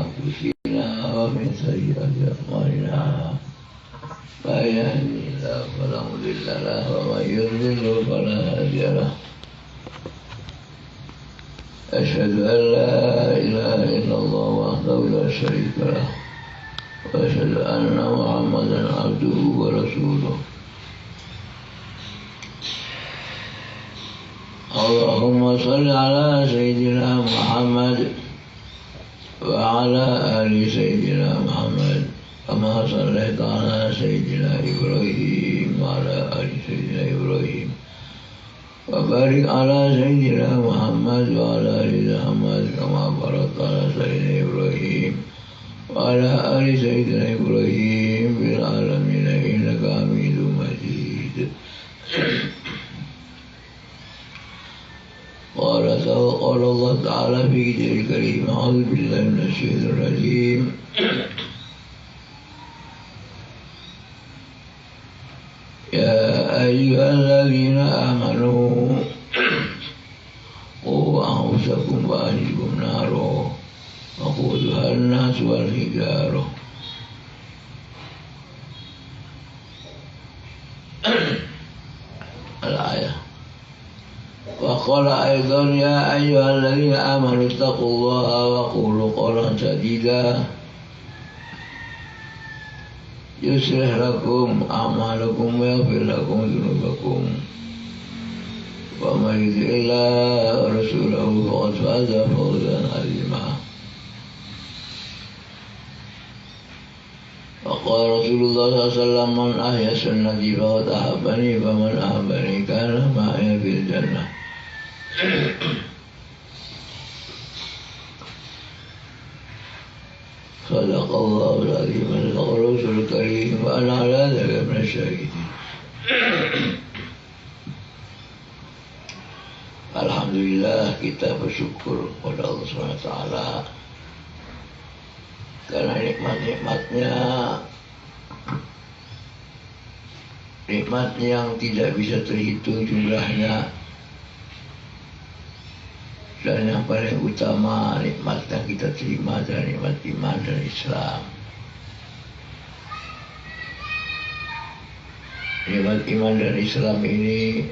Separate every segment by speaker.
Speaker 1: أنفسنا ومن سيئات أعمالنا من يهده الله فلا مضل له ومن يضلل فلا هادي له أشهد أن لا إله إلا الله وحده لا شريك له وأشهد أن محمدا عبده ورسوله اللهم صل على سيدنا محمد وعلى آل سيدنا محمد كما صليت على سيدنا إبراهيم وعلى آل سيدنا إبراهيم وبارك على سيدنا محمد وعلى آل محمد كما باركت على سيدنا إبراهيم وعلى آل سيدنا إبراهيم في العالمين إنك حميد مجيد. قال الله تعالى في كتابه الكريم أعوذ بالله من الشيطان الرجيم يا أيها الذين آمنوا قوا أنفسكم وأهليكم نارا وقودها الناس والحجارة الآية. وقال أيضا يا أيها الذين آمنوا اتقوا الله وقولوا قولا سديدا يصلح لكم أعمالكم ويغفر لكم ذنوبكم ومن يطع الله ورسوله فقد فاز فوزا عظيما. وقال رسول الله صلى الله عليه وسلم من أحيا سنتي فقد أحبني فمن أحبني كان معي في الجنة. صدق الله العظيم صدق الرسول الكريم وأنا على ذلك من الشهيدين. Alhamdulillah, kita bersyukur kepada Allah SWT karena nikmat yang tidak bisa terhitung jumlahnya. Dan yang paling utama nikmat yang kita terima adalah nikmat iman dan Islam. Nikmat iman dan Islam ini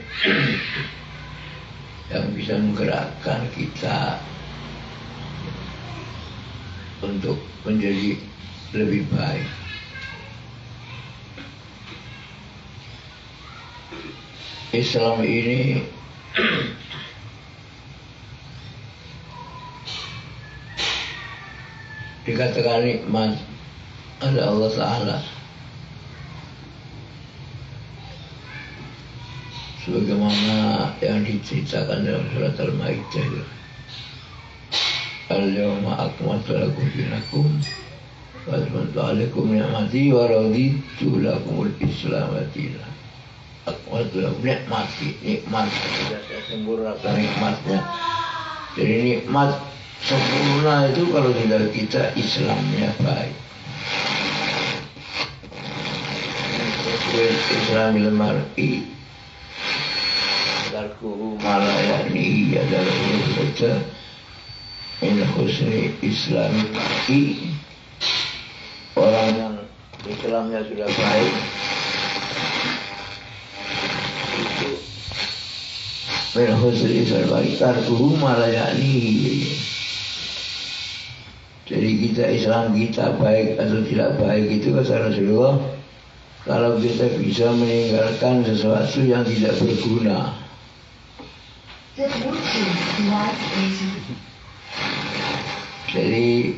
Speaker 1: yang bisa menggerakkan kita untuk menjadi lebih baik. Islam ini dikatakan nikmat oleh Allah Ta'ala sebagaimana yang diceritakan dalam surat Al-Maidah. Al-yawma akmaltu lakum dinakum wa atmamtu alaikum ni'mati wa raditu lakumul Islam dinan. Akmaltu lakum nikmat sudah saya sempurnakan nikmatnya. Jadi nikmat sempurna itu kalau tidak kita Islamnya baik. Islamil mar'i tarkuhu ma la ya'nihi adalah saja min husni Islamil mar'i. Orang yang Islamnya sudah baik itu min husni Islamil mar'i tarkuhu ma la ya'nihi. Jadi kita Islam kita baik atau tidak baik itu kata Rasulullah, kalau kita bisa meninggalkan sesuatu yang tidak berguna. Jadi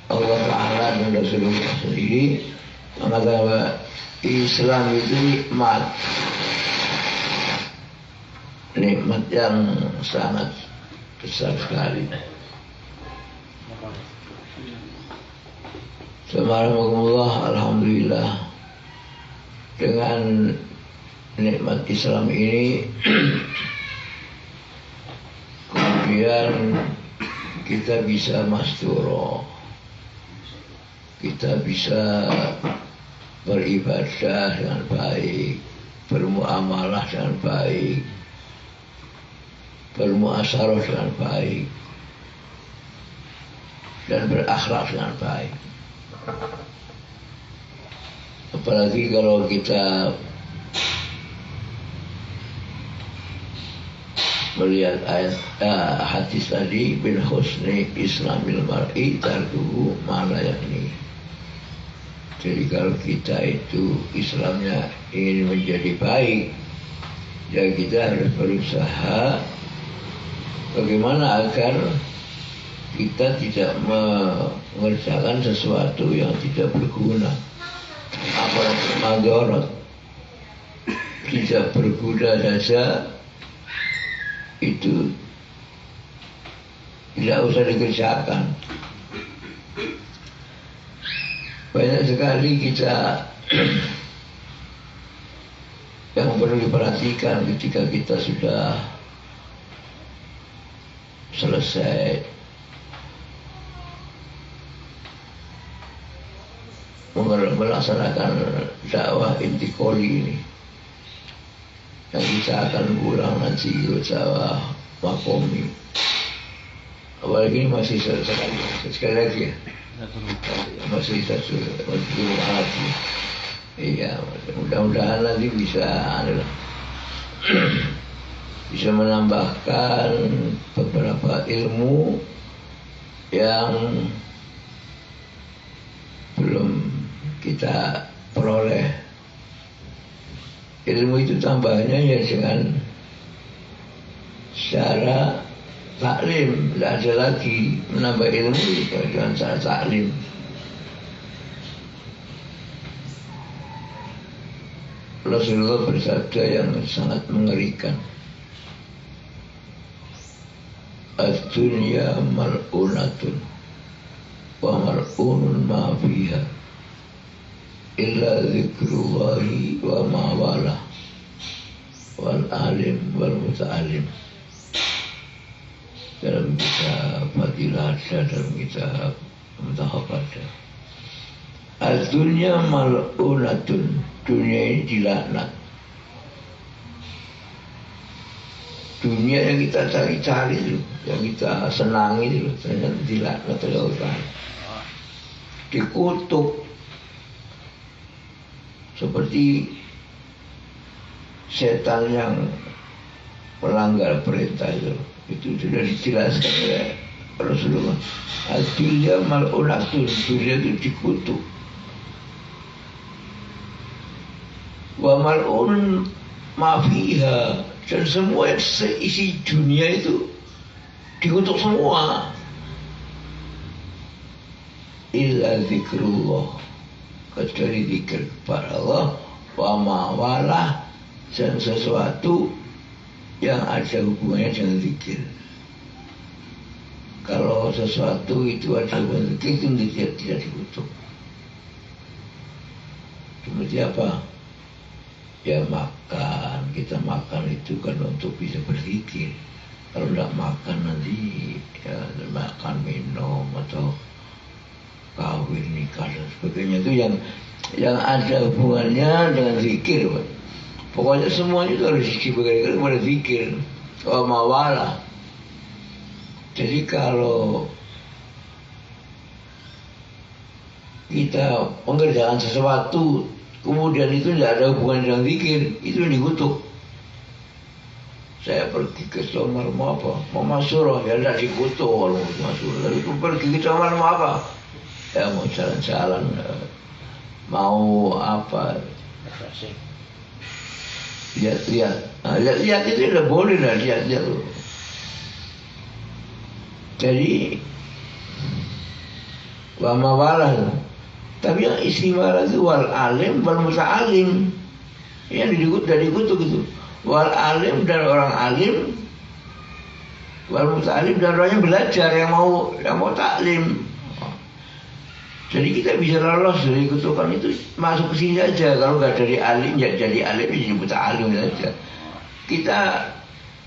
Speaker 1: Allah Ta'ala dan Rasulullah sendiri mengatakan bahwa Islam itu nikmat yang sangat besar sekali. Subhanallah, alhamdulillah, dengan nikmat Islam ini kemudian kita bisa masturah, kita bisa beribadah dengan baik, bermuamalah dengan baik, bermuasyarah dengan baik. dan berakhlak dengan baik. Apalagi kalau kita melihat ayat hadis tadi, bin husni islamil mar'i tarkuhu ma la yakni. Jadi kalau kita itu Islamnya ingin menjadi baik, ya kita harus berusaha bagaimana agar kita tidak mengerjakan sesuatu yang tidak berguna, apalagi madharat. Tidak berguna saja itu tidak usah dikerjakan. Banyak sekali kita yang perlu diperhatikan ketika kita sudah selesai melaksanakan dakwah intikoli ini, yang kita akan pulang nanti ke dakwah makomi. Apalagi ini masih sekali lagi ya, masih satu lagi. Iya, mudah-mudahan nanti bisa bisa menambahkan beberapa ilmu yang belum kita peroleh. Ilmu itu tambahnya ya dengan secara taklim, tidak ada lagi menambah ilmu dengan cara taklim. Rasulullah bersabda yang sangat mengerikan, ad-dunya mal'unatun wa mal'unun ma fiha illa zikrullahi wa ma wala wal alim wal muta'alim. Dalam kitab Fadilah ada, dalam kitab Mutahabat ada. Ad-dunya mal'unatun, dunia ini dilaknat. Dunia yang kita cari-cari itu, yang kita senangi itu, ternyata dilaknat oleh Allah. Dikutuk seperti setan yang melanggar perintah itu sudah dijelaskan oleh Rasulullah. Ad-dunya mal'unatun, dunia itu dikutuk. Wa mal'un ma fiha, dan semua yang seisi dunia itu dikutuk semua. Illa zikrullah, kecuali zikir kepada Allah, wa ma wala, dan sesuatu yang ada hubungannya dengan zikir. Kalau sesuatu itu ada hubungan zikir, itu tidak dikutuk. Seperti apa? Ya makan, kita makan itu kan untuk bisa berzikir. Kalau tidak makan nanti ya, makan, minum atau kawin, nikah dan sebagainya itu yang ada hubungannya dengan zikir. Pokoknya semuanya itu harus diberikan kepada zikir. Wa mawala. Jadi kalau kita mengerjakan sesuatu kemudian itu tidak ada hubungan dengan zikir, itu dikutuk. Saya pergi ke Somar mau apa? Mau masyurah, ya tidak dikutuk kalau mau masyurah. Lalu pergi ke Somar mau apa? Ya mau jalan-jalan, mau apa? Lihat-lihat. Nah, lihat-lihat itu tidak boleh lah, lihat-lihat. Jadi wa mawalah. Tapi yang istimewa itu wal alim wal muta'alim, yang dikutuk itu wal alim dan orang alim, wal muta'alim dan orang yang belajar, yang mau taklim. Jadi kita bisa lolos dari kutukan itu, masuk ke sini saja. Kalau nggak dari alim, ya jadi alim, jadi muta'alim saja. Kita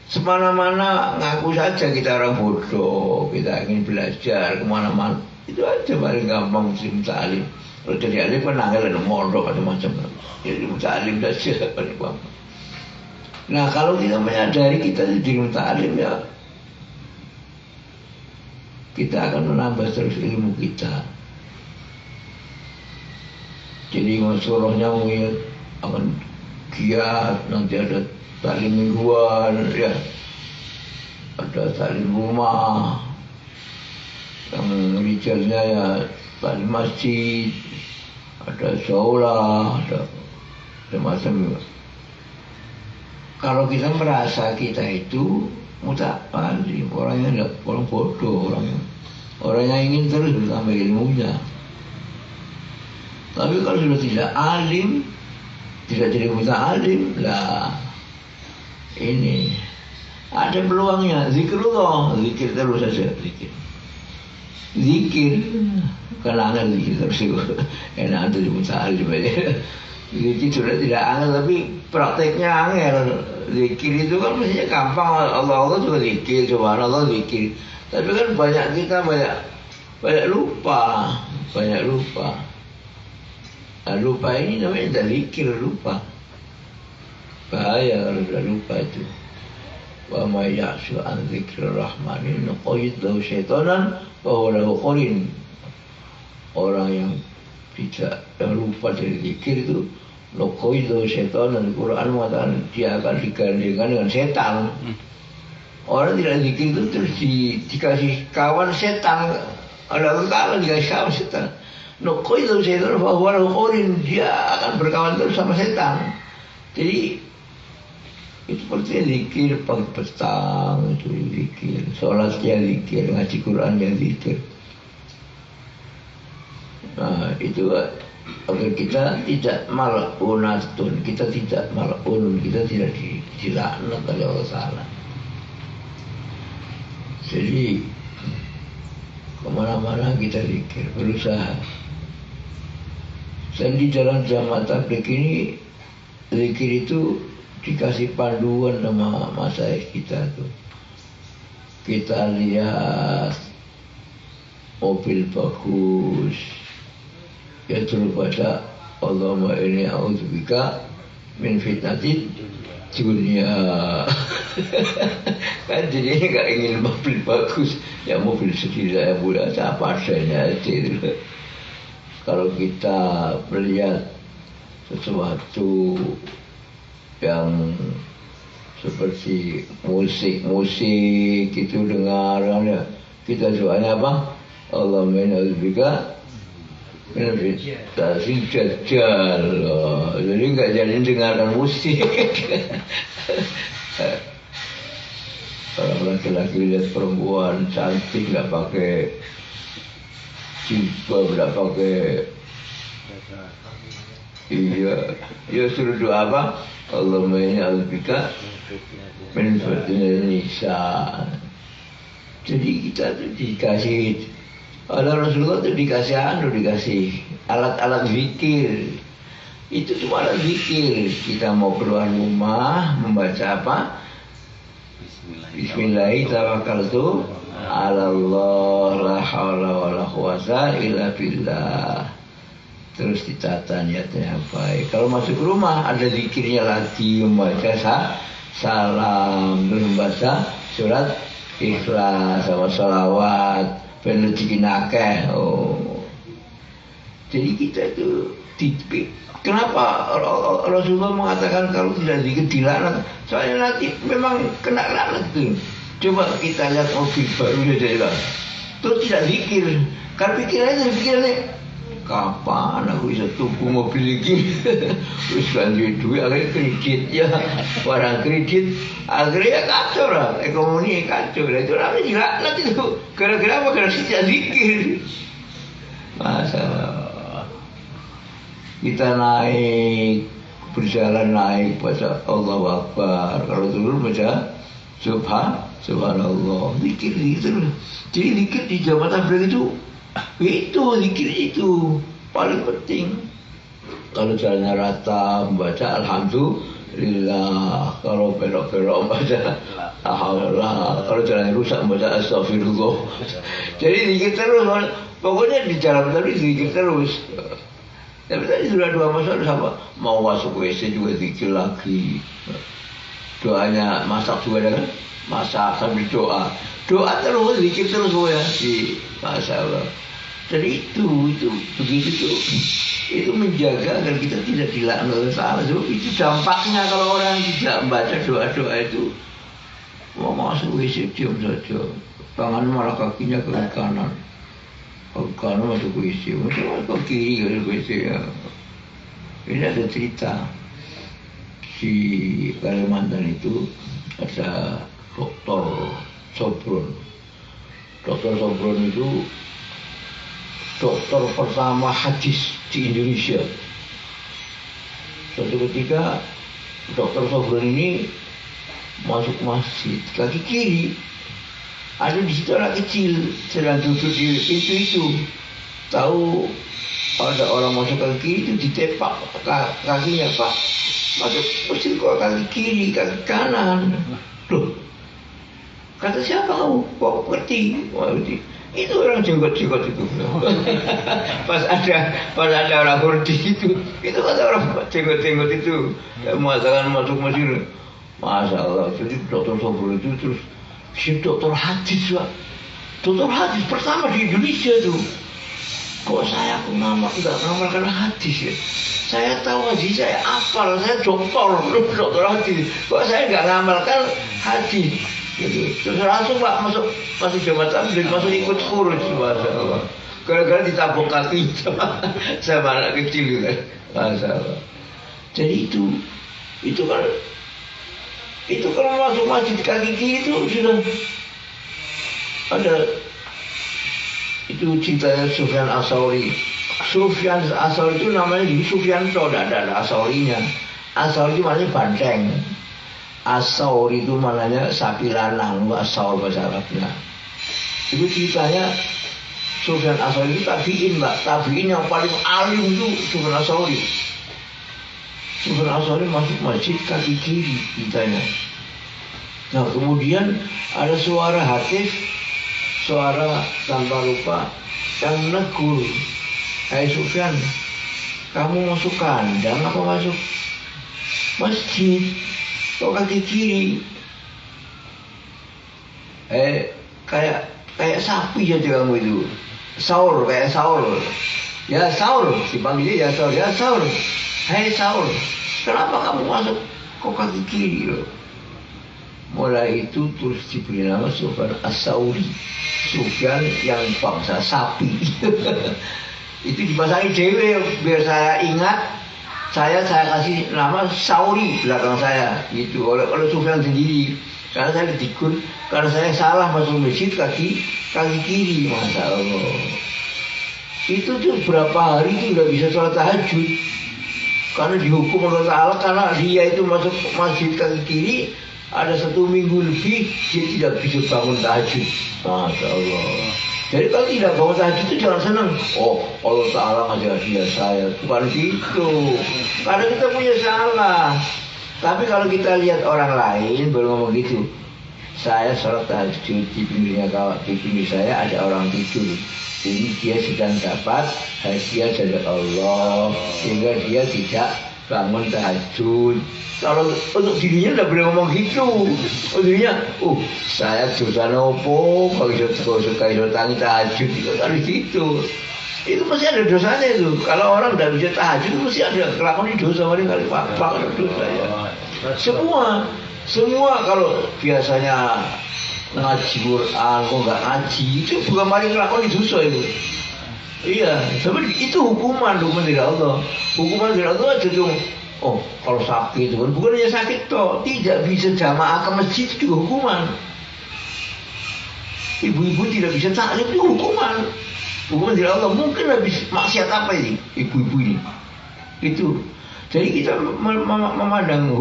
Speaker 1: semana-mana ngaku saja kita orang bodoh, kita ingin belajar kemana-mana. Itu aja paling gampang muslim muta'alim. Kalau jadi alim kan angel ada mondok atau macam. Jadi muta'alim saja paling gampang. Nah kalau kita menyadari kita jadi muta'alim, ya kita akan menambah terus ilmu kita. Jadi masalahnya akan giat, nanti ada taklim mingguan, ya, ada taklim rumah, yang rijalnya ya taklim masjid, ada sholah, ada semacam. Kalau kita merasa kita itu muta'alim, orangnya orang bodoh, orang yang ingin terus bertambah ilmunya. Tapi kalau sudah tidak alim, tidak jadi muta'alim, lah ini ada peluangnya. Zikrullah, zikir terus saja, zikir karena anak zikir terus enak jadi muta'alim aja. Zikir sudah tidak angel, tapi prakteknya angel. Zikir itu kan mestinya gampang, Allah juga zikir, subhanallah zikir. Tapi kan kita banyak lupa. Nah, lupa ini namanya tidak zikir, lupa. Bahaya kalau sudah lupa itu. Wa may ya'shu an dzikrir rahmani nuqayyid lahu syaitanan fa huwa lahu qarin. Orang yang lupa dari zikir itu nuqayyid lahu syaitanan. Al-Quran mengatakan dia akan digandengkan dengan setan. Orang tidak zikir itu terus dikasih kawan setan. Allah Ta'ala dikasih kawan setan. Nuqayyid syaitan fa huwa lahu qarin, dia akan berkawan terus sama setan. Jadi itu seperti zikir pagi petang itu zikir, sholatnya zikir, ngaji Qurannya zikir. Nah itu agar kita tidak mal'unatun, kita tidak mal'unun, kita tidak dilaknat oleh Allah Ta'ala. Jadi kemana-mana kita zikir, berusaha. Dan di dalam jamaah tabligh ini zikir itu dikasih panduan sama masyayikh kita tuh. Kita lihat mobil bagus, ya terus pada Allahumma inni a'udzubika min fitnatid dunia. Kan jadi nggak ingin mobil bagus, ya mobil sendiri saya boleh apa adanya aja. Kalau kita melihat sesuatu yang seperti musik itu dengarannya, kita doanya apa? Allahumma inni a'udzubika min fitnatil dajjal. Jadi nggak jadi dengarkan musik. Kalau laki-laki lihat perempuan cantik nggak pakai jilbab, nggak pakai, iya suruh doa apa? Allahumma inni a'udzubika min fitnatin nisa. Jadi kita tuh dikasih oleh Rasulullah tuh dikasih alat-alat zikir. Itu cuma alat zikir. Kita mau keluar rumah membaca apa? Bismillahirrahmanirrahim. Allah la haula wala quwwata illa billah. Terus ditata niatnya baik. Kalau masuk rumah ada zikirnya lagi, membaca salam, terus membaca surat Ikhlas sama sholawat, ben rezeki akeh. Jadi kita itu kenapa Rasulullah mengatakan kalau tidak zikir dilaknat? Soalnya nanti memang kena laknat tuh. Coba kita lihat mobil baru saja, terus tidak zikir, kan pikirannya kapan aku bisa tuku mobil lagi? Terus lanjut duit, akhirnya kredit ya, barang kredit, akhirnya kacau lah, ekonomi kacau lah. Itu namanya dilaknat itu, gara-gara apa? Gara-gara tidak zikir. Masalah kita naik, berjalan naik baca Allahu Akbar, kalau turun baca Subhanallah, zikir gitu. Jadi zikir di jamaah tabligh itu zikir itu paling penting. Kalau jalannya rata membaca alhamdulillah, kalau belok-belok membaca alhamdulillah, kalau jalannya rusak membaca astagfirullah. Jadi zikir terus, pokoknya di jalan tadi zikir terus. Tapi tadi sudah 2 masalah sama, mau masuk WC juga zikir lagi. doanya masak juga kan, masak sambil doa terus, zikir terus ya di Masya Allah. Jadi itu begitu tuh, itu menjaga agar kita tidak dilaknat oleh Allah. Itu dampaknya kalau orang tidak membaca doa itu, mau masuk WC diam saja, tangan malah kakinya ke kanan masuk WC, macam ke kiri ke WC ya. Ini ada cerita di Kalimantan itu ada Dokter Sobron. Dokter Sobron itu dokter pertama hadis di Indonesia. Suatu ketika Dokter Sobron ini masuk masjid, kaki kiri ada di situ anak kecil sedang duduk di pintu itu. Tahu ada orang masuk kaki kiri itu ditepak kakinya, Pak. Masuk masjid kok kaki kiri, kaki kanan. Loh, kata siapa kamu? Kok ngerti? Itu orang jenggot itu. pas ada orang kurdi itu kata orang jenggot itu mengatakan masuk masjid. Masya Allah, jadi Dokter Sobron itu terus si dokter hadis, Pak. Dokter hadis pertama di Indonesia tuh. Kok saya nggak ngamalkan hadis ya? Saya tahu hadis, saya hafal, saya dokter hadis. Kok saya nggak ngamalkan hadis? Gitu. Terus langsung Pak masuk jabatan, masuk ikut kurus, Masya Allah. Gara-gara ditabok kaki sama anak kecil kan, Masya Allah. Jadi itu kan. Itu kalau masuk masjid kaki kiri itu sudah ada itu ceritanya Sufyan As-Tsauri. Sufyan As-Tsauri itu namanya jadi Sufyan itu ada As-Tsaurinya. As-Tsauri itu maknanya banteng. As-Tsauri itu maknanya sapi lanang, As-Tsaur bahasa Arabnya. Itu ceritanya Sufyan As-Tsauri itu tabiin, Mbak. Tabiin yang paling alim itu Sufyan As-Tsauri. Sufyan As-Tsauri masuk masjid kaki kiri ditanya. Nah kemudian ada suara hatif, suara tanpa lupa yang menegur, hai Sufyan, kamu masuk kandang apa masuk masjid? Kok kaki kiri? Kayak sapi aja kamu itu. Saur, kayak Saur. Ya Saur, dipanggilnya ya Saur. Ya Saur. Hai Saul, kenapa kamu masuk kok kaki kiri loh? Mulai itu terus diberi nama Sufyan As-Tsauri, Sufyan yang bangsa sapi. Itu dipasangi dewe biar saya ingat. Saya kasih nama Sauri belakang saya, gitu oleh Sufyan sendiri. Karena saya ditegur, karena saya salah masuk masjid kaki kiri, Masya Allah. Itu tuh berapa hari itu nggak bisa sholat tahajud. Karena dihukum oleh Allah, karena dia itu masuk masjid kaki kiri ada 1 minggu lebih dia tidak bisa bangun tahajud. Masya Allah. Jadi kalau tidak bangun tahajud itu jangan senang. Oh Allah Ta'ala ngajar dia saya. Bukan gitu. Karena kita punya salah. Tapi kalau kita lihat orang lain baru ngomong gitu. Saya sholat tahajud di pinggirnya di pinggir saya ada orang tidur. Ini dia sedang dapat hadiah dari Allah sehingga dia tidak bangun tahajud. Kalau untuk dirinya tidak boleh ngomong gitu. Untuk dirinya, saya dosa nopo kalau suka tangi tahajud itu harus gitu. Itu pasti ada dosanya itu. Kalau orang tidak bisa tahajud itu mesti ada kelakuan dosa kali apa dosa ya. Semua kalau biasanya ngaji Quran, kok nggak ngaji, itu bukan paling kelakuan dosa itu. Iya, tapi itu hukuman dari Allah. Hukuman dari Allah aja dong. Oh, kalau sakit itu kan bukan hanya sakit toh, tidak bisa jamaah ke masjid itu juga hukuman. Ibu-ibu tidak bisa taklim itu hukuman. Hukuman dari Allah. Mungkin habis maksiat apa ini ibu-ibu ini? Itu. Jadi kita memandang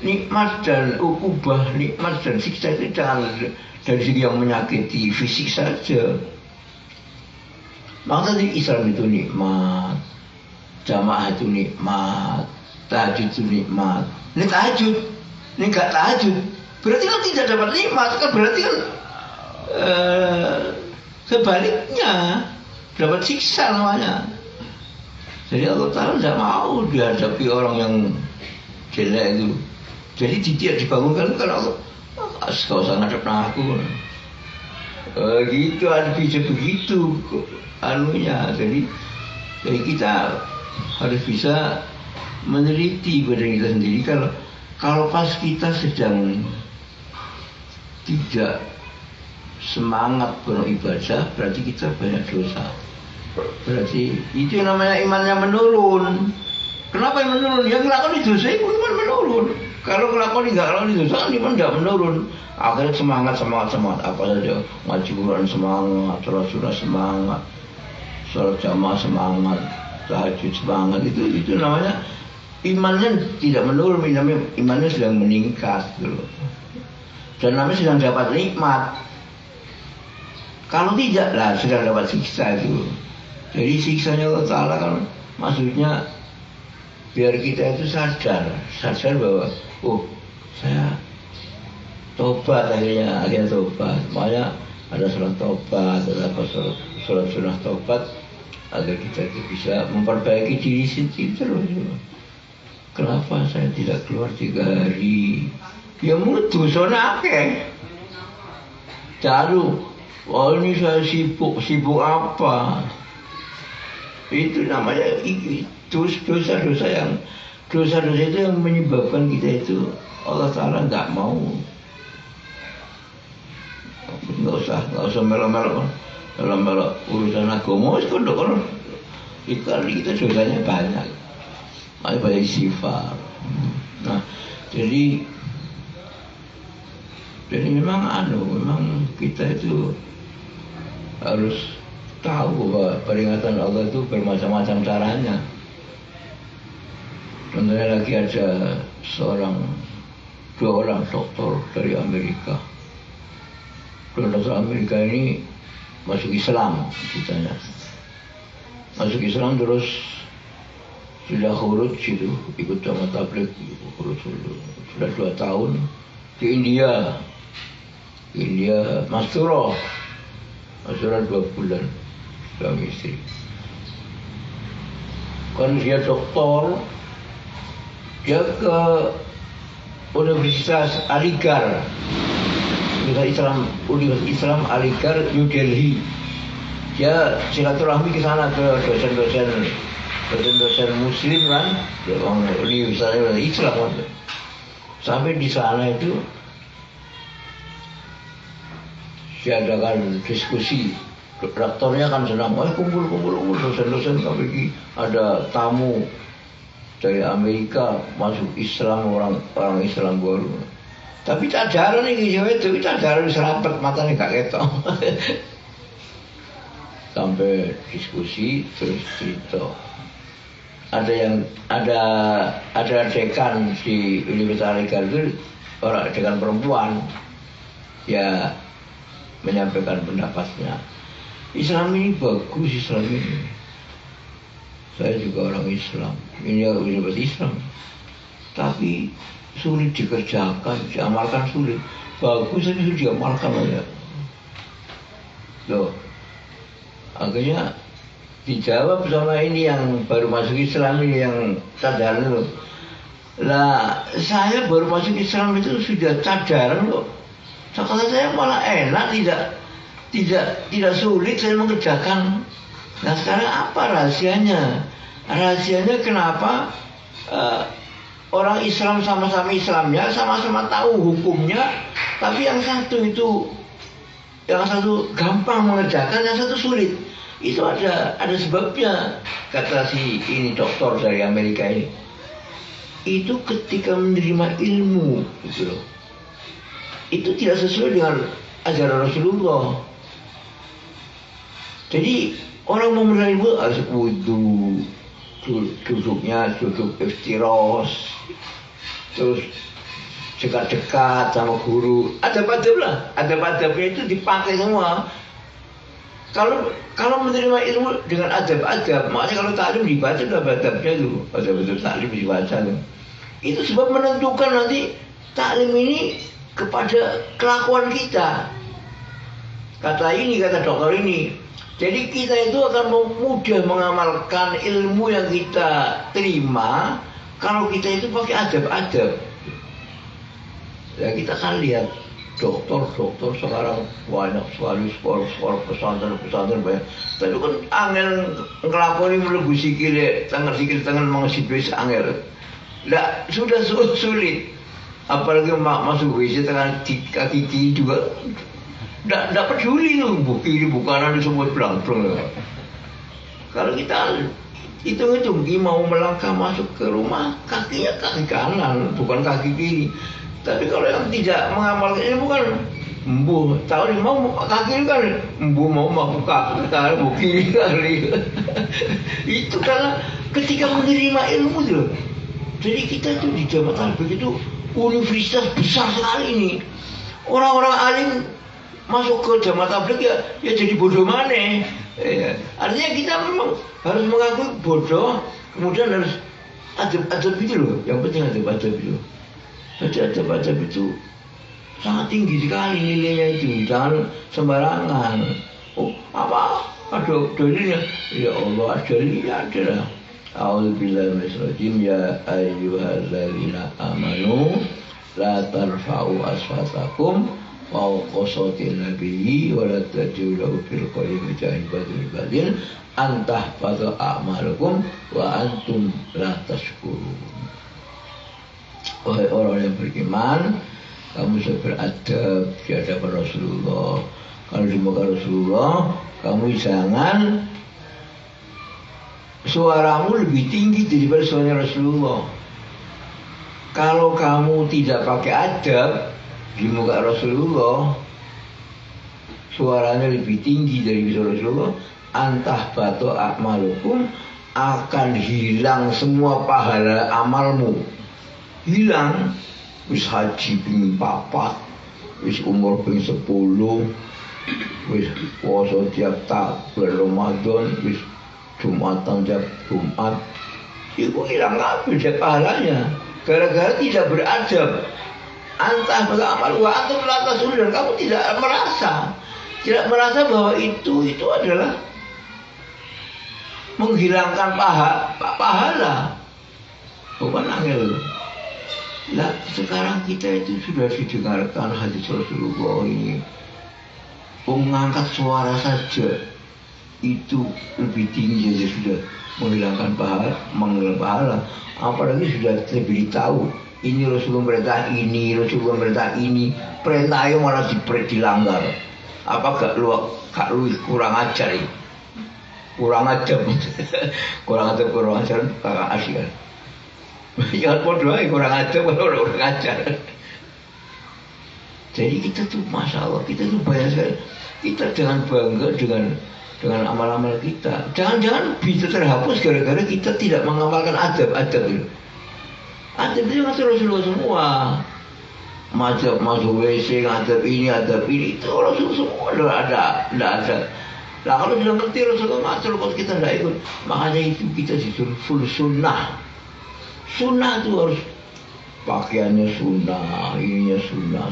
Speaker 1: nikmat dan ukubah, nikmat dan siksa itu jangan dari segi yang menyakiti fisik saja. Maka tadi Islam itu nikmat, jamaah itu nikmat, tahajud itu nikmat. Ini tahajud, ini gak tahajud, berarti kan tidak dapat nikmat, kan berarti kan sebaliknya dapat siksa namanya. Jadi Allah Ta'ala tidak mau dihadapi orang yang jelek itu. Jadi tidak dibangunkan karena Allah kau usah ngadep aku. Gitu ada bisa begitu anunya. Jadi kita harus bisa meneliti badan kita sendiri. Kalau pas kita sedang tidak semangat beribadah, berarti kita banyak dosa. Berarti itu namanya imannya menurun. Kenapa yang menurun? Yang ngelakoni dosa itu iman menurun. Kalau ngelakoni nggak ngelakoni dosa kan iman nggak menurun. Akhirnya semangat apa saja, ngaji Quran semangat, sholat sunnah semangat, sholat jamaah semangat, tahajud semangat. Itu namanya imannya tidak menurun, imannya sedang meningkat gitu. Dan namanya sedang dapat nikmat. Kalau tidak lah sedang dapat siksa itu. Jadi siksanya Allah Ta'ala kan maksudnya biar kita itu sadar bahwa saya tobat akhirnya tobat. Makanya ada sholat tobat, ada sholat sunnah tobat agar kita itu bisa memperbaiki diri sendiri terus. Kenapa saya tidak keluar 3 hari? Ya mulut dosanya akeh. Caru, ini saya sibuk apa? Itu namanya dosa-dosa itu yang menyebabkan kita itu Allah Ta'ala nggak mau. Nggak usah melo-melo urusan agama, itu kita dosanya banyak. Makanya banyak sifat. Nah, jadi memang kita itu harus tahu bahwa peringatan Allah itu bermacam-macam caranya. Contohnya lagi ada 2 orang dokter dari Amerika. 2 dokter Amerika ini masuk Islam ceritanya. Masuk Islam terus sudah khurut gitu, ikut sama tabligh khurut sudah 2 tahun di India Masturah 2 bulan suami istri. Kan dia doktor, dia ke Universitas Aligarh, Universitas Islam Aligarh New Delhi. Dia silaturahmi ke sana ke dosen-dosen Muslim kan, Universitas Islam kan. Sampai di sana itu diadakan diskusi. Rektornya kan senang, kumpul dosen-dosen kami ada tamu dari Amerika masuk Islam, orang Islam baru. Tapi tak jarang nih itu tak jarang serapet matanya gak ketok. Sampai diskusi terus cerita. Ada dekan di Universitas Aligarh itu orang dekan perempuan, ya menyampaikan pendapatnya. Islam ini bagus, Islam ini. Saya juga orang Islam, ini Universitas Islam. Tapi sulit dikerjakan, diamalkan sulit. Bagus tapi sulit diamalkan aja. Loh, akhirnya dijawab sama ini yang baru masuk Islam ini yang sadar loh. Lah, saya baru masuk Islam itu sudah sadar loh. Kata saya malah enak, tidak sulit saya mengerjakan. Nah sekarang apa rahasianya? Rahasianya kenapa orang Islam sama-sama Islamnya, sama-sama tahu hukumnya, tapi yang satu gampang mengerjakan, yang satu sulit. Itu ada sebabnya, kata si ini dokter dari Amerika ini. Itu ketika menerima ilmu gitu loh. Itu tidak sesuai dengan ajaran Rasulullah. Jadi orang mau menerima ilmu harus wudu, duduknya duduk iftiros, terus dekat-dekat sama guru. Adab-adab lah, adab-adabnya itu dipakai semua. Kalau menerima ilmu dengan adab-adab, makanya kalau taklim dibaca adab-adabnya itu, adab-adab taklim dibaca tuh. Itu sebab menentukan nanti taklim ini kepada kelakuan kita. Kata dokter ini. Jadi kita itu akan mudah mengamalkan ilmu yang kita terima kalau kita itu pakai adab-adab. Ya kita kan lihat dokter sekarang banyak sekali sekolah pesantren banyak. Tapi kan angel ngelakoni mlebu sikile tangan mengisi duit angel. Lah sudah sulit. Apalagi masuk WC tangan kaki juga. Nggak peduli tuh kiri bukanan di semua belang-belang. Kalau kita hitung mau melangkah masuk ke rumah kakinya kaki kanan bukan kaki kiri. Tapi kalau yang tidak mengamalkan ini bukan embuh, tahu nih mau kaki kan embuh mau buka mau kiri kali. Itu karena ketika menerima ilmu tuh. Jadi kita tuh di Jabatan begitu universitas besar sekali ini. Orang-orang alim masuk ke Jamaah Tabligh ya jadi bodoh maneh. Ya. Artinya kita memang harus mengakui bodoh, kemudian harus adab itu loh. Yang penting adab itu. Jadi adab itu sangat tinggi sekali nilainya itu. Jangan sembarangan. Oh, apa? Ada dalilnya. Ya Allah, dalilnya adalah A'udzubillahi minasyaitonir ya ayyuhalladzina amanu la tarfa'u aswatakum fawqa sawtin nabiyyi wa la tajulu fil qawli jahibatul badin antah pada a'malukum wa antum la tashkurun. Wahai orang yang beriman, kamu sudah beradab di hadapan Rasulullah. Kalau di muka Rasulullah, kamu jangan suaramu lebih tinggi daripada suara Rasulullah. Kalau kamu tidak pakai adab di muka Rasulullah, suaranya lebih tinggi dari suara Rasulullah, antah batu akmalukum, akan hilang semua pahala amalmu. Hilang. Wis haji ping 4, wis umur ping 10, wis puasa tiap bulan Ramadan, wis Jumatan tiap Jumat. Itu hilang kabeh pahalanya. Gara-gara tidak beradab. Antah pada amal wa antum la tasulun, kamu tidak merasa bahwa itu adalah menghilangkan pahala. Bukan angel. Nah, sekarang kita itu sudah didengarkan hadis Rasulullah ini. Mengangkat suara saja itu lebih tinggi aja sudah menghilangkan pahala. Apalagi sudah diberitahu ini Rasulullah perintah ini, perintahnya malah dilanggar. Apa gak lu kurang ajar ini? Kurang ajar kakak asik kan? Jangan bodoh kurang ajar orang ajar. Jadi kita tuh masya Allah, kita tuh banyak sekali. Kita jangan bangga dengan amal-amal kita. Jangan bisa terhapus gara-gara kita tidak mengamalkan adab itu. Adab itu masuk Rasulullah semua. Masuk WC, adab ini itu Rasulullah semua tidak ada. Nah kalau sudah ngerti Rasulullah kalau kita tidak ikut, makanya itu kita disuruh full sunnah. Sunnah itu harus pakaiannya sunnah, ininya sunnah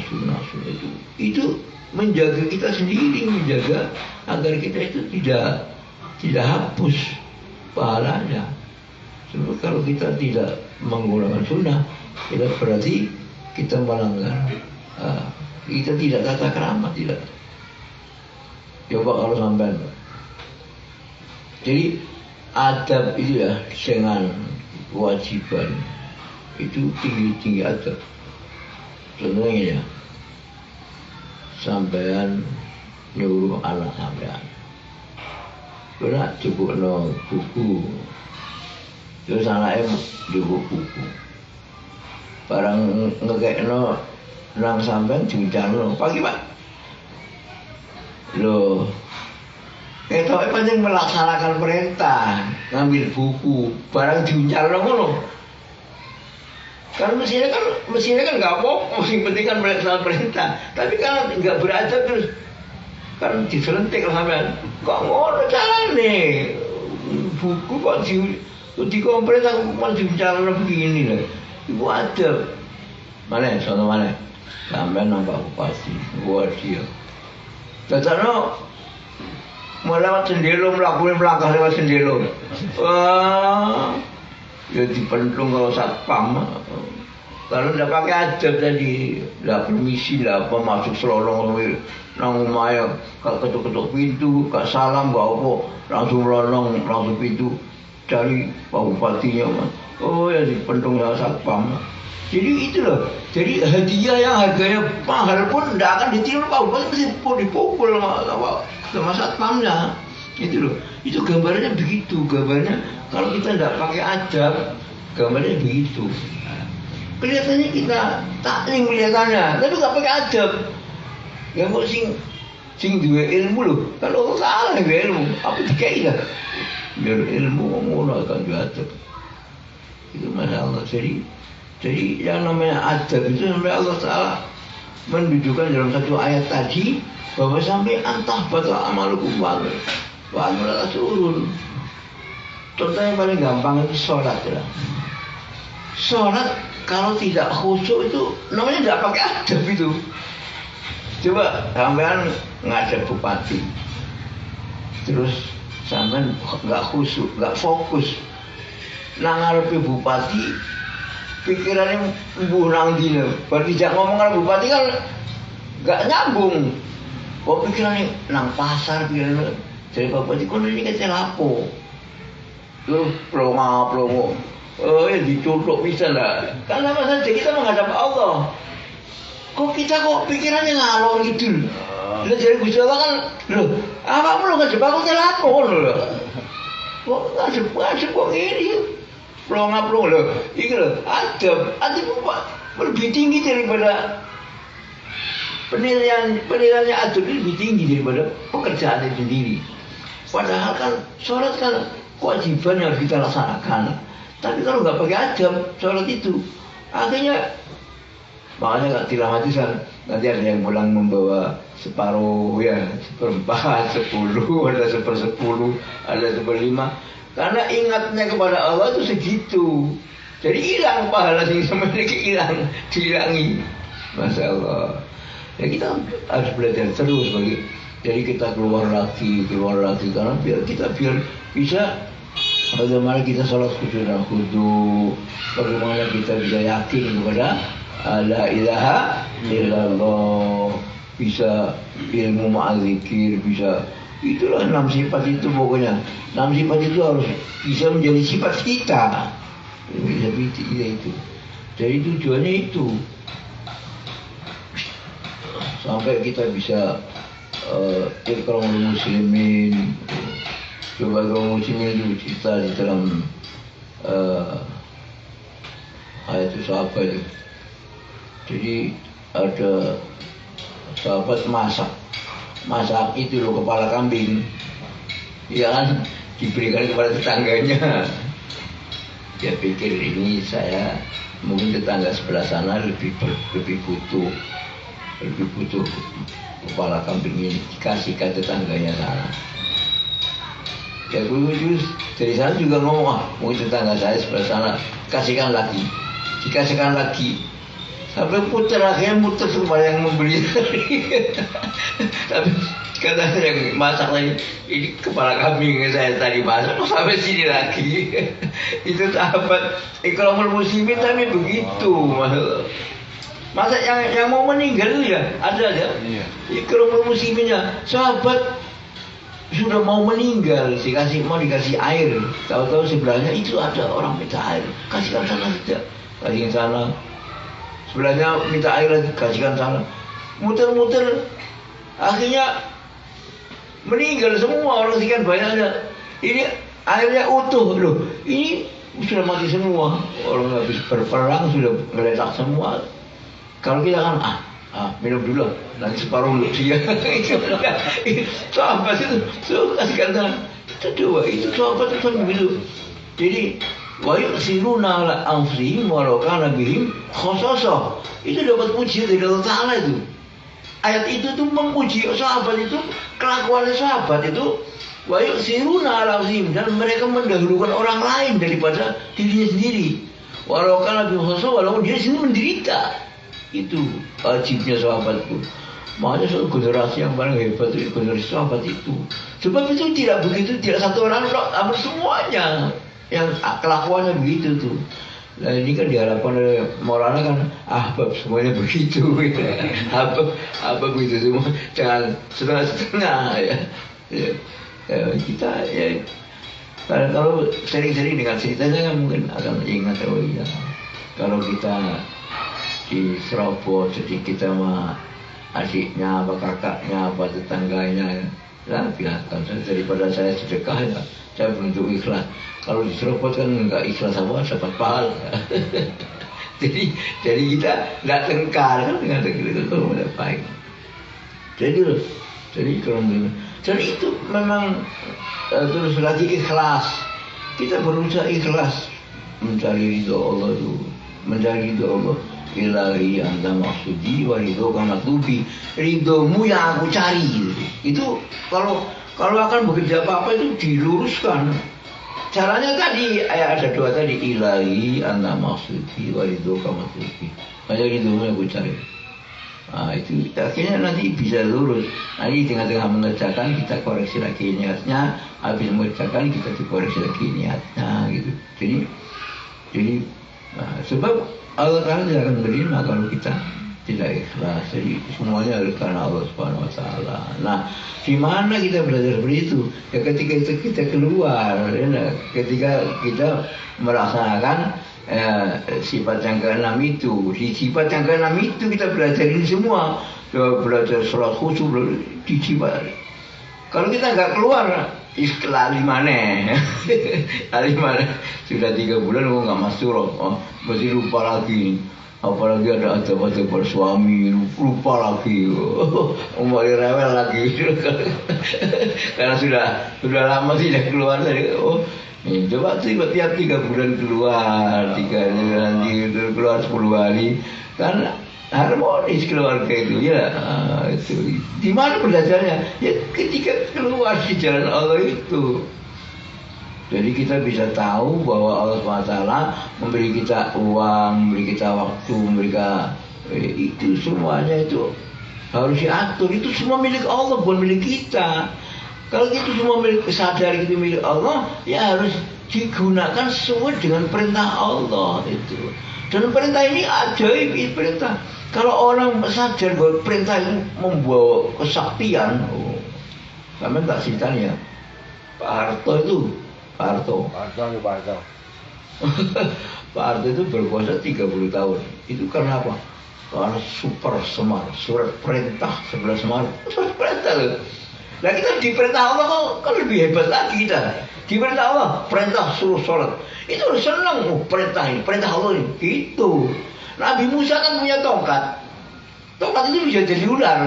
Speaker 1: itu menjaga kita sendiri, menjaga agar kita itu tidak hapus pahalanya. Sebab kalau kita tidak menggunakan sunnah, kita berarti kita melanggar. Kita tidak tata krama, tidak. Coba kalau sampai. Jadi adab itu ya dengan kewajiban itu tinggi adab. Contohnya ya, sampean nyuruh anak sampean kena jebukno buku, terus anaknya jebuk buku, barang ngekekno nang sampean diuncalno pagi pak loh. Kita pancen melaksanakan perintah, ngambil buku, barang diuncalno ngono. Kan mestinya kan nggak apa-apa, yang penting kan melaksanakan perintah. Tapi kan nggak beradab terus kan diselentik sampean. Kok ngono carane? Buku kok dikompres kok diuncalno begini lho. Iku adab. Mana sono mana? Sampean nambah bupati, buat dia. Dadakno melewat sendelo, melangkah lewat sendelo. Wah, ya dipentung kalau satpam. Kalau tidak pakai adab tadi, lah permisi lah apa masuk selolong nang omah kak ketuk-ketuk pintu, kak salam gak apa, langsung lolong langsung pintu cari Pak Bupatinya mas. Oh ya dipendung sama satpam. Jadi itu loh. Jadi hadiah yang harganya mahal pun tidak akan diterima Pak Bupati, mesti dipukul sama satpamnya. Itu loh. Itu gambarnya begitu. Gambarnya kalau kita tidak pakai adab, gambarnya begitu. Kelihatannya kita taklim kelihatannya, tapi nggak pakai adab. Ya kok sing dua ilmu loh. Kalau salah dua ilmu, apa dikai lah. Biar ilmu ngono akan adab. Itu masalah. Jadi yang namanya adab itu sampai Allah Taala menunjukkan dalam satu ayat tadi bahwa sampai antah batal amalukum wa amalah turun. Contoh yang paling gampang itu sholat ya. Sholat kalau tidak khusyuk itu namanya tidak pakai adab itu. Coba sampean ngadep bupati, terus sampean nggak khusyuk, nggak fokus, nang ngarepe bupati, pikirannya mbuh nang dino. Bar dijak ngomong karo bupati kan nggak nyambung. Kok pikirannya nang pasar, pikirannya jadi bupati kono ini kecil lapo. Terus plongo. Oh ya dicutuk bisa lah. Karena apa saja kita menghadap Allah. Kok kita pikirannya ngalor gitu. Lah jadi Gusti Allah kan, loh, apa perlu ngajep aku telepon lho. Kok ngajep kok ngene. Plongo lho. Iki lho, adab lebih tinggi daripada penilaiannya adab lebih tinggi daripada pekerjaan itu sendiri. Padahal kan sholat kan kewajiban yang harus kita laksanakan. Tapi kalau nggak pakai adab sholat itu, akhirnya makanya nggak dilamatisan. Nanti ada yang pulang membawa separuh ya, 1/4, 10, ada 1/10, ada 1/5. Karena ingatnya kepada Allah itu segitu. Jadi hilang pahala sing memiliki dihilangi. Masya Allah. Ya kita harus belajar terus jadi kita keluar lagi karena biar bisa. Bagaimana kita sholat khusyuk dan khudu, bagaimana kita bisa yakin kepada la ilaha illallah, bisa ilmu ma'adzikir, bisa itulah 6 sifat itu pokoknya. 6 sifat itu harus bisa menjadi sifat kita. Bisa itu. Jadi tujuannya itu sampai kita bisa ikramul muslimin. Coba kaum muslimin itu cerita di dalam ayat itu sahabat itu. Jadi ada sahabat masak itu loh kepala kambing, ya kan diberikan kepada tetangganya. Dia pikir ini saya mungkin tetangga sebelah sana lebih butuh kepala kambing ini, dikasihkan tetangganya sana. Ya gue dari sana juga ngomong, mungkin tetangga saya sebelah sana dikasihkan lagi sampai akhirnya muter supaya yang membeli. Tapi kata yang masak lagi, ini kepala kambing saya tadi masak kok sampai sini lagi. Itu sahabat ikramul muslimin tapi begitu. Masa yang mau meninggal itu ya ada ikramul musliminnya. Sahabat sudah mau meninggal, mau dikasih air, tahu-tahu sebelahnya itu ada orang minta air, kasihkan sana saja, kasihkan sana. Sebelahnya minta air lagi, kasihkan sana. Muter-muter, akhirnya meninggal semua orang, sekian banyaknya. Ini airnya utuh loh, ini sudah mati semua. Orang habis berperang sudah meledak semua. Kalau kita kan minum dulu, nanti separuh untuk dia. Sahabat itu kasihkan tangan. Itu dua, itu sahabat itu begitu. Jadi wa yusiruna ala anfusihim walau kana bihim khasasah. Itu dapat puji dari Allah Taala itu. Ayat itu tuh memuji sahabat itu, kelakuan sahabat itu wa yusiruna ala anfusihim, dan mereka mendahulukan orang lain daripada dirinya sendiri. Walau kana bihim khasasah, walaupun dia sendiri menderita. Itu wajibnya sahabatku. Makanya suatu generasi yang paling hebat itu generasi sahabat itu. Sebab itu tidak begitu, tidak satu orang, hampir semuanya yang kelakuannya begitu tuh. Nah ini kan diharapkan oleh moralnya kan ahbab semuanya begitu gitu. Ahbab begitu semua, jangan setengah-setengah ya. Kita ya kalau sering-sering dengan ceritanya kan mungkin akan ingat oh iya kalau kita diserobot jadi kita sama adiknya apa kakaknya apa tetangganya ya biarkan daripada saya sedekah ya saya bentuk ikhlas. Kalau diserobot kan nggak ikhlas apa dapat pahala. jadi kita nggak tengkar kan dengan itu udah baik. Jadi kalau dan itu memang terus lagi ikhlas. Kita berusaha ikhlas mencari ridho Allah dulu, mencari ridho Allah. Ilahi anta maksudi wa ridho kama tubi. Ridhomu yang aku cari. Itu kalau akan bekerja apa-apa itu diluruskan. Caranya tadi ada dua tadi ilahi anta maksudi wa ridho kama tubi. Banyak ridhomu yang aku cari. Nah itu akhirnya nanti bisa lurus. Nanti tengah-tengah mengerjakan kita koreksi lagi niatnya. Habis mengerjakan kita dikoreksi lagi niatnya gitu. Jadi sebab Allah Ta'ala tidak akan menerima kalau kita tidak ikhlas. Jadi semuanya harus karena Allah Subhanahu Wa Taala. Nah, di mana kita belajar seperti itu? Ya ketika kita keluar, ya, ketika kita merasakan sifat yang keenam itu. Di sifat yang keenam itu kita belajar ini semua. Belajar sholat khusyuk di sifat. Kalau kita nggak keluar, lali mana? Lali mana? Sudah 3 bulan kok nggak masuk, masih lupa lagi. Apalagi ada acara suami, lupa lagi. Umur rewel lagi. Karena sudah lama tidak keluar dari. Coba tiap 3 bulan keluar, 3 bulan keluar 10 hari, kan harmonis keluarga itu ya. Itu di mana belajarnya? Ya ketika keluar di jalan Allah itu. Jadi kita bisa tahu bahwa Allah SWT memberi kita uang, memberi kita waktu, memberi kita itu semuanya itu harus diatur. Itu semua milik Allah, bukan milik kita. Kalau itu semua milik sadar itu milik Allah, ya harus digunakan sesuai dengan perintah Allah itu. Dan perintah ini ajaib perintah. Kalau orang sadar bahwa perintah itu membawa kesaktian, kami tak ceritanya Pak Harto. Pak Harto itu berpuasa 30 tahun. Itu karena apa? Karena super semar, surat perintah 11 Maret. Surat perintah loh. Nah kita di perintah Allah kan lebih hebat lagi kita. Di perintah Allah, perintah suruh sholat. Itu senang perintah ini, perintah Allah ini. Gitu. Nabi Musa kan punya tongkat. Tongkat itu bisa jadi ular.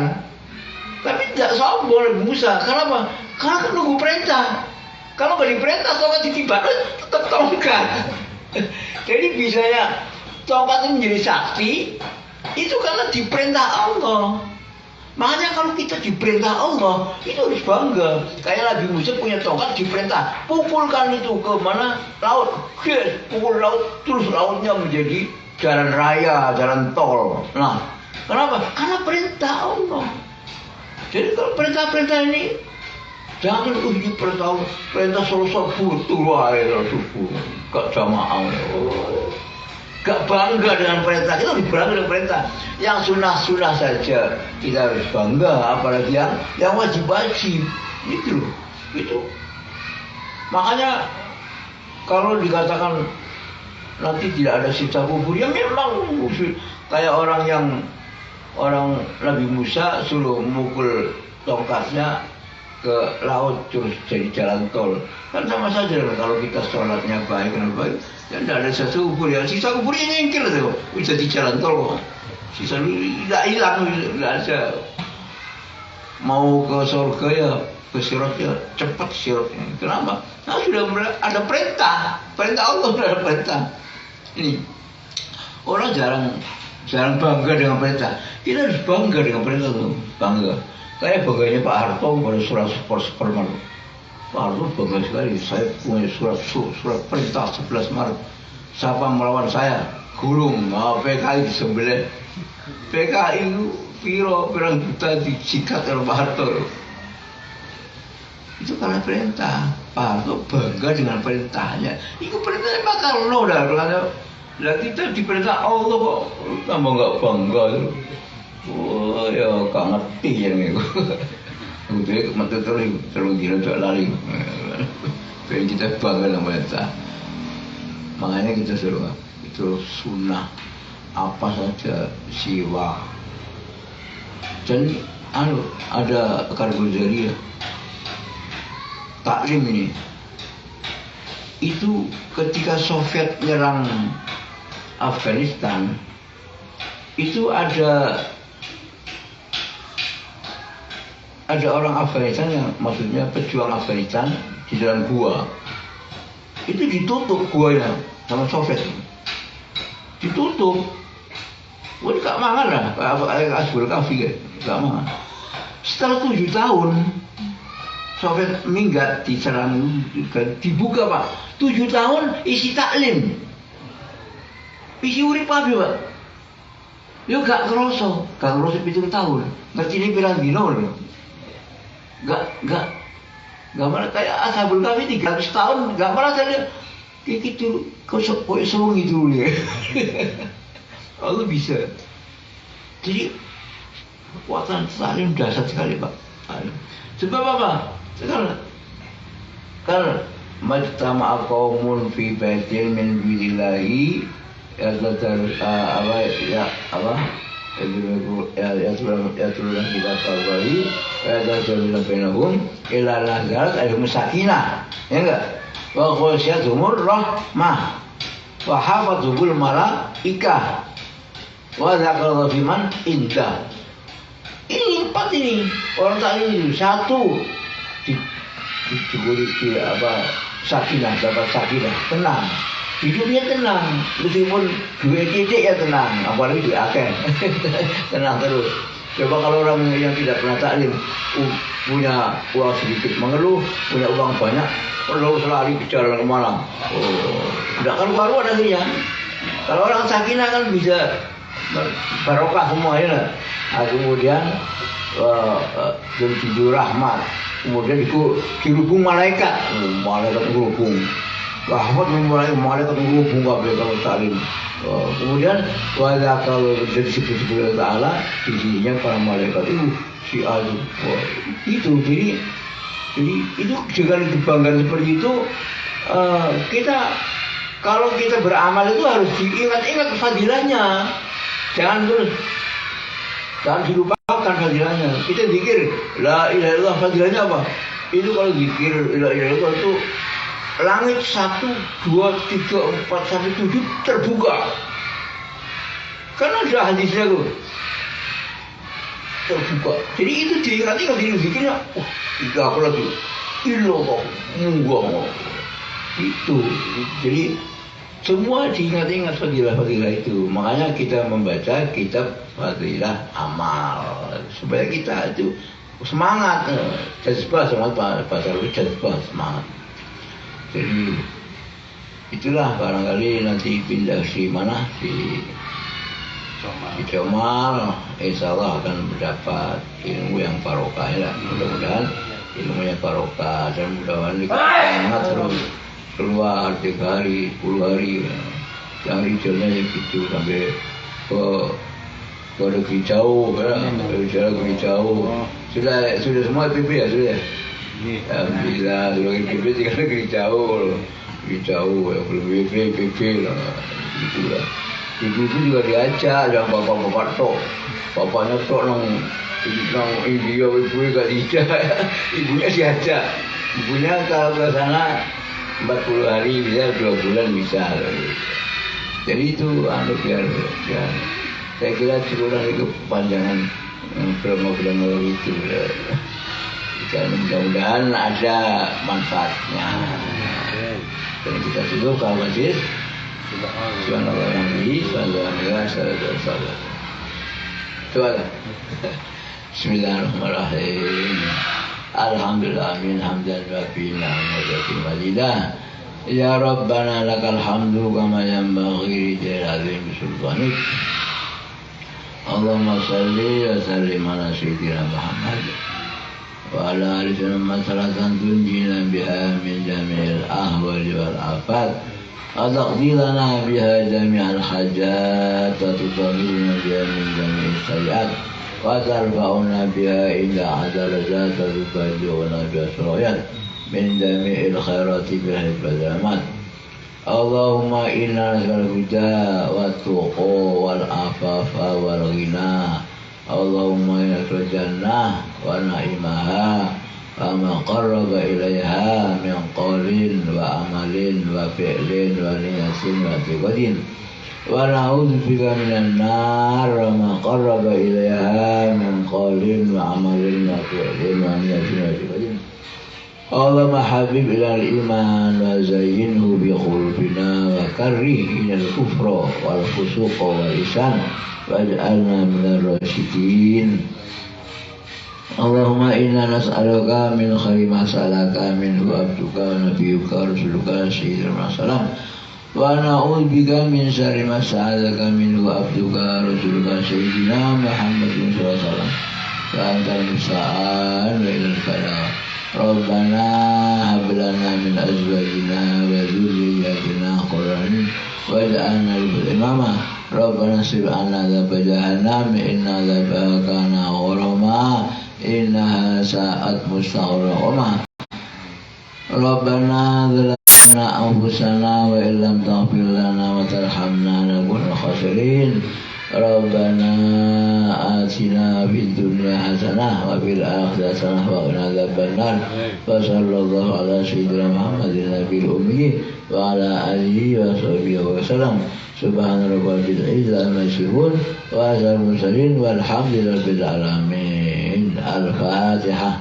Speaker 1: Tapi tidak sombong Nabi Musa. Kenapa? Karena kan nunggu perintah. Kalau nggak diperintah tongkat ditiba, tetap tongkat. Jadi bisanya tongkat itu menjadi sakti itu karena diperintah Allah. Makanya kalau kita diperintah Allah itu harus bangga. Kayak Nabi Musa punya tongkat diperintah, pukulkan itu ke mana laut, pukul laut terus lautnya menjadi jalan raya, jalan tol. Nah, kenapa? Karena perintah Allah. Jadi kalau perintah-perintah ini jangan uji perintah selesai butuh air subuh gak jamaah, gak bangga dengan perintah. Kita harus bangga dengan perintah. Yang sunah-sunah saja kita harus bangga, apalagi yang wajib-wajib itu. Makanya kalau dikatakan nanti tidak ada siksa kubur, ya memang kayak orang Nabi Musa suruh mukul tongkatnya ke laut terus jadi jalan tol, kan sama saja kalau kita sholatnya baik ya tidak ada sisa kubur, ya sisa kuburnya nyingkir tuh bisa di jalan tol, sisa tidak hilang, tidak ada. Mau ke surga ya ke siratnya cepat siratnya. Kenapa? Nah sudah ada perintah Allah, sudah ada perintah. Ini orang jarang bangga dengan perintah. Kita harus bangga dengan perintah tuh, bangga. Kayak bangganya Pak Harto pada surat Superman. Pak Harto bangga sekali. Saya punya surat perintah 11 Maret. Siapa melawan saya? Gulung. PKI disembelih. PKI itu pirang juta disikat oleh Pak Harto. Itu karena perintah. Pak Harto bangga dengan perintahnya. Itu perintahnya bakal lo dah. Lah kita diperintah Allah kok tambah nggak bangga tuh. Oh ya gak ngerti ya nih. Udah mata terus gila tuh lari. Pengen kita bangga sama kita. Makanya kita suruh itu sunnah apa saja siwa. Dan ada Karguzari taklim ini. Itu ketika Soviet nyerang Afghanistan, itu ada orang Afghanistan yang maksudnya pejuang Afghanistan di dalam gua. Itu ditutup guanya sama Soviet. Ditutup. Wah, gak mangan lah, kayak Asbul Kafi kan, gak mangan. Setelah 7 tahun Soviet minggat diserang, dibuka Pak. 7 tahun isi taklim, isi urip apa Pak? Yo gak kerasa 7 tahun. Ngerti ini pirang dino lho. Gak malah kayak Ashabul Kahfi 300 tahun, gak malah saya kayak gitu, kok seru gitu ya. Allah bisa. Jadi kekuatan taklim dahsyat sekali Pak. Sebab apa? Karena majtama'a qaumun fi baitin min buyutillahi yatluuna kitaballahi wa yatadabbaruna bainahum illa nazalat alaihim sakinah. Ya enggak? Wa ghasyiyatuhumur rahmah wa hafazuhul malaikah wa dzakara fiman indah. Ini 4 ini orang taklim itu. 1 di sakinah, dapat sakinah, tenang. Hidupnya tenang, meskipun duit titik ya tenang, apalagi duit akeh. Tenang terus. Coba kalau orang yang tidak pernah taklim punya uang sedikit mengeluh, punya uang banyak perlu selalu bicara kemana. Tidak karu-karuan akhirnya. Kalau orang sakinah kan bisa barokah semuanya. Kemudian tujuh rahmat, kemudian dirubung malaikat berhubung. Rahmat memulai malaikat berhubung kalau taklim. Kemudian kalau disebut Ta'ala di sininya para malaikat itu itu jadi itu dengan kebanggaan seperti itu kita kalau kita beramal itu harus diingat-ingat fadilahnya. Jangan dilupakan fadilahnya. Kita zikir la ilaha illallah, fadilahnya apa? Itu kalau zikir la ilaha illallah itu langit 1, 2, 3, 4 sampai 7 terbuka. Karena ada hadisnya tuh terbuka. Jadi itu diingat-ingat di zikirnya. Tiga apa lagi? Illallah, munggah. Itu. Jadi semua diingat-ingat fadilah-fadilah itu. Makanya kita membaca kitab fadilah amal supaya kita itu semangat, jazbah, semangat bahasa Arab jazbah, semangat. Jadi itulah barangkali nanti pindah di mana di Comal, insya Allah akan mendapat ilmu yang barokah ya. Mudah-mudahan ilmunya barokah dan mudah-mudahan semangat terus keluar 3 hari, 10 hari, yang rijalnya ya gitu sampai ke negeri jauh, negeri jauh. Sudah semua PP ya sudah. Alhamdulillah sudah PP tinggal negeri jauh ya belum PP lah, gitulah. Ibu itu juga diajak, yang bapak-bapak tok, bapaknya tok nang India, ibunya gak diajak, ibunya diajak. Ibunya kalau ke sana 40 hari bisa, 2 bulan bisa. Jadi itu biar saya kira cukup itu kepanjangan film-film itu. Dan mudah-mudahan ada manfaatnya. Dan kita tutup kalau masih Bismillahirrahmanirrahim. Alhamdulillah min hamdan wa fina wa mazidah. Ya Rabbana lakal hamdu kama yanbaghi li jalali sultanik. Allahumma salli wa sallim ala sayyidina Muhammad wa ala alihi wa sallam salatan tunjina biha min jami'il ahwali wal afat وتقضي لنا بها جميع الحاجات وتطهرنا بها من جميع السيئات وترفعنا بها إلى درجات وتبلغنا بها السريات من جميع الخيرات بالحب والرحمات. اللهم إنا نسألك الهدى والتقى والعفاف والغنى. اللهم إنا نسألك الجنة ونعيمها وما قرب إليها من قول وعمل وفعل ونية واعتقاد. ونعوذ بك من النار وما قرب إليها من قول وعمل وفعل ونية واعتقاد. اللهم حبب إلى الإيمان وزينه بقلوبنا وكره إلى الكفر والفسوق والعصيان واجعلنا من الراشدين. اللهم إنا نسألك من خير ما سألك منه عبدك ونبيك ورسولك سيدنا محمد، ونعوذ بك من شر ما استعاذك منه عبدك ورسولك سيدنا محمد صلى الله عليه وسلم، فأنت المستعان وإلى البلاغ. ربنا هب لنا من أزواجنا وذرياتنا قرة أعين واجعلنا للإمامة. ربنا اصرف عنا عذاب جهنم إن عذابها كان غراما إنها ساءت مستقرا. ربنا ظلمنا أنفسنا وإن لم تغفر لنا وترحمنا لنكن من الخاسرين. ربنا آتنا في الدنيا حسنة وفي الآخرة حسنة وقنا عذاب النار. وصلى الله على سيدنا محمد النبي الأمي وعلى آله وصحبه وسلم. سبحان ربك العزة عما يصفون وسلام المرسلين والحمد لله رب العالمين. الفاتحة.